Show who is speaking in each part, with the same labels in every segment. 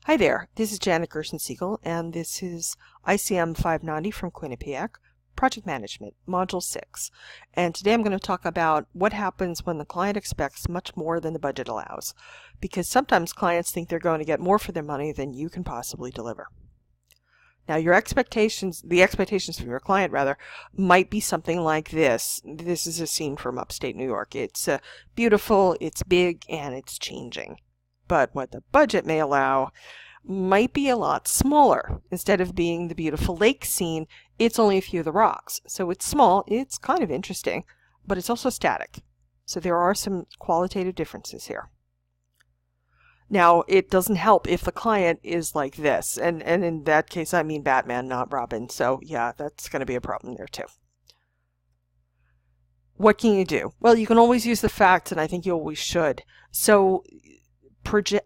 Speaker 1: Hi there, this is Janet Gershen-Siegel, and this is ICM 590 from Quinnipiac, Project Management, Module 6. And today I'm going to talk about what happens when the client expects much more than the budget allows, because sometimes clients think they're going to get more for their money than you can possibly deliver. Now, the expectations from your client, rather, might be something like this. This is a scene from upstate New York. It's beautiful, it's big, and it's changing. But what the budget may allow might be a lot smaller. Instead of being the beautiful lake scene, it's only a few of the rocks. So it's small, it's kind of interesting, but it's also static. So there are some qualitative differences here. Now, it doesn't help if the client is like this, and in that case I mean Batman, not Robin. So yeah, that's going to be a problem there too. What can you do? Well, you can always use the facts, and I think you always should. So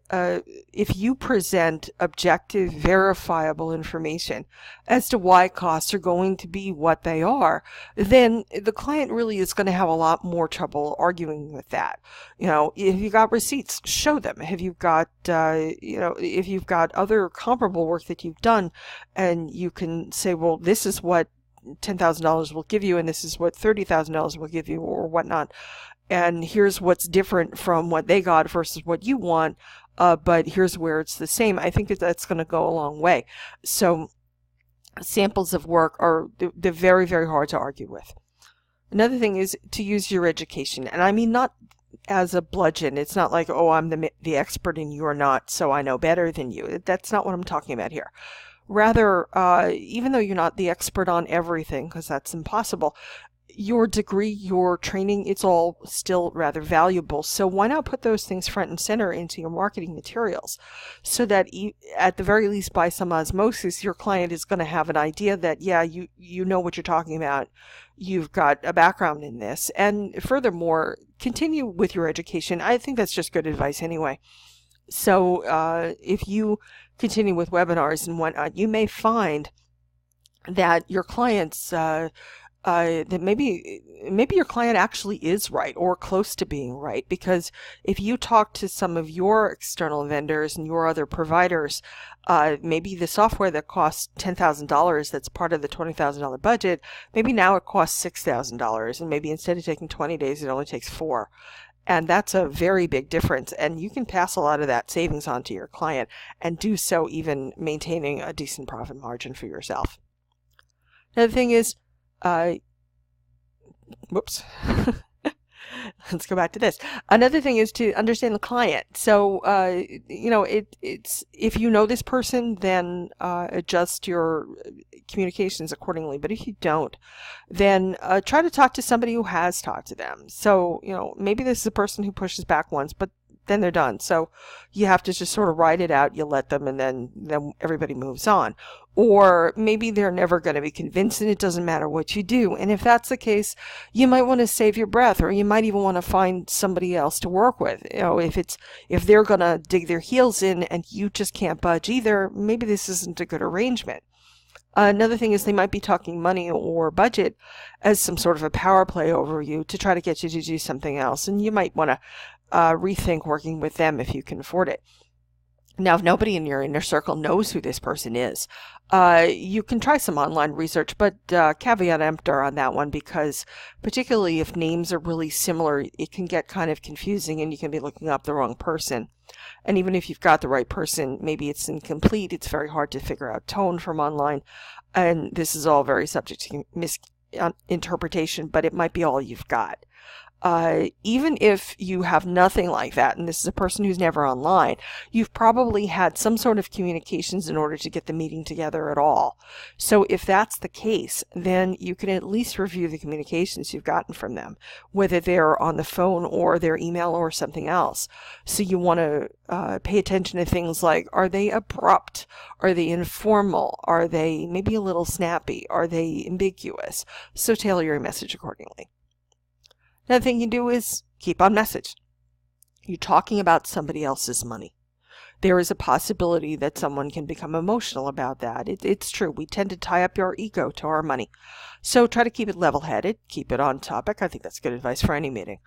Speaker 1: if you present objective, verifiable information as to why costs are going to be what they are, then the client really is going to have a lot more trouble arguing with that. You know, if you've got receipts, show them. If you've got, if you've got other comparable work that you've done, and you can say, well, this is what $10,000 will give you, and this is what $30,000 will give you, or whatnot. And here's what's different from what they got versus what you want, but here's where it's the same. I think that's going to go a long way. So samples of work they're very, very hard to argue with. Another thing is to use your education. And I mean not as a bludgeon. It's not like, oh, I'm the expert and you're not, so I know better than you. That's not what I'm talking about here. Rather, even though you're not the expert on everything, because that's impossible, your degree, your training, it's all still rather valuable. So why not put those things front and center into your marketing materials, so that at the very least, by some osmosis, your client is going to have an idea that, yeah, you know what you're talking about. You've got a background in this. And furthermore, continue with your education. I think that's just good advice anyway. So if you continue with webinars and whatnot, you may find that your clients that maybe your client actually is right or close to being right, because if you talk to some of your external vendors and your other providers, maybe the software that costs $10,000 that's part of the $20,000 budget, maybe now it costs $6,000, and maybe instead of taking 20 days it only takes 4. And that's a very big difference, and you can pass a lot of that savings on to your client and do so even maintaining a decent profit margin for yourself. Another thing is, whoops. Let's go back to this. Another thing is to understand the client. So, it's if you know this person, then adjust your communications accordingly. But if you don't, then try to talk to somebody who has talked to them. So, maybe this is a person who pushes back once, but then they're done. So you have to just sort of ride it out. You let them, and then everybody moves on. Or maybe they're never going to be convinced, and it doesn't matter what you do. And if that's the case, you might want to save your breath, or you might even want to find somebody else to work with. If they're going to dig their heels in and you just can't budge either, maybe this isn't a good arrangement. Another thing is they might be talking money or budget as some sort of a power play over you to try to get you to do something else, and you might want to rethink working with them if you can afford it. Now, if nobody in your inner circle knows who this person is, you can try some online research, but caveat emptor on that one, because particularly if names are really similar, it can get kind of confusing and you can be looking up the wrong person. And even if you've got the right person, maybe it's incomplete. It's very hard to figure out tone from online, and this is all very subject to misinterpretation, but it might be all you've got. Even if you have nothing like that, and this is a person who's never online, you've probably had some sort of communications in order to get the meeting together at all. So if that's the case, then you can at least review the communications you've gotten from them, whether they're on the phone or their email or something else. So you want to pay attention to things like, are they abrupt? Are they informal? Are they maybe a little snappy? Are they ambiguous? So tailor your message accordingly. Another thing you do is keep on message. You're talking about somebody else's money. there is a possibility that someone can become emotional about that. It's true. We tend to tie up our ego to our money. So try to keep it level-headed, keep it on topic. I think that's good advice for any meeting.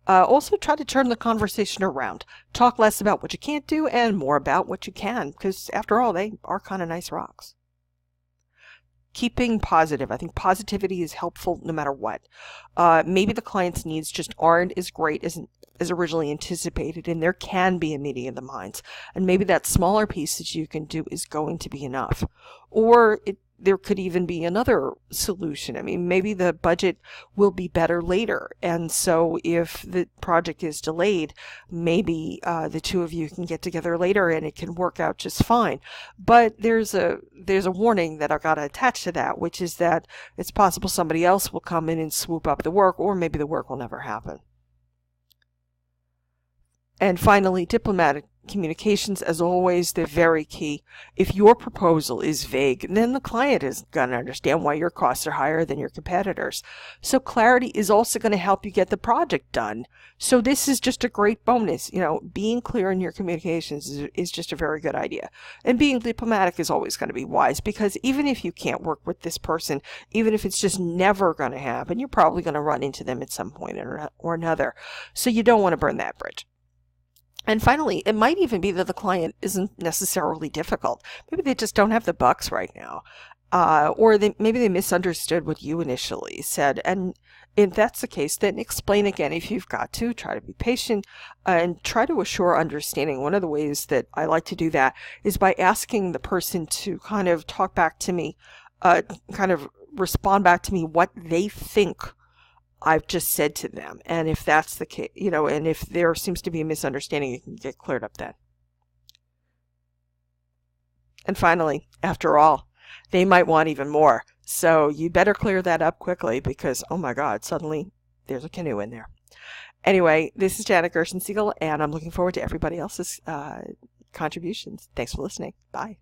Speaker 1: Also try to turn the conversation around. Talk less about what you can't do and more about what you can, because after all, they are kind of nice rocks. Keeping positive. I think positivity is helpful no matter what. Maybe the client's needs just aren't as great as originally anticipated, and there can be a meeting of the minds. And maybe that smaller piece that you can do is going to be enough. Or there could even be another solution. I mean, maybe the budget will be better later. And so if the project is delayed, maybe the two of you can get together later and it can work out just fine. But there's a warning that I've got to attach to that, which is that it's possible somebody else will come in and swoop up the work, or maybe the work will never happen. And finally, diplomatic communications, as always, they're very key. If your proposal is vague, then the client isn't going to understand why your costs are higher than your competitors. So clarity is also going to help you get the project done. So this is just a great bonus. Being clear in your communications is just a very good idea. And being diplomatic is always going to be wise, because even if you can't work with this person, even if it's just never going to happen, you're probably going to run into them at some point or another. So you don't want to burn that bridge. And finally, it might even be that the client isn't necessarily difficult. Maybe they just don't have the bucks right now. Or maybe they misunderstood what you initially said. And if that's the case, then explain again if you've got to. Try to be patient and try to assure understanding. One of the ways that I like to do that is by asking the person to kind of talk back to me, kind of respond back to me what they think I've just said to them. And if that's the case, and if there seems to be a misunderstanding, it can get cleared up then. And finally, after all, they might want even more. So you better clear that up quickly, because, oh my God, suddenly there's a canoe in there. Anyway, this is Janet Gershen-Siegel, and I'm looking forward to everybody else's contributions. Thanks for listening. Bye.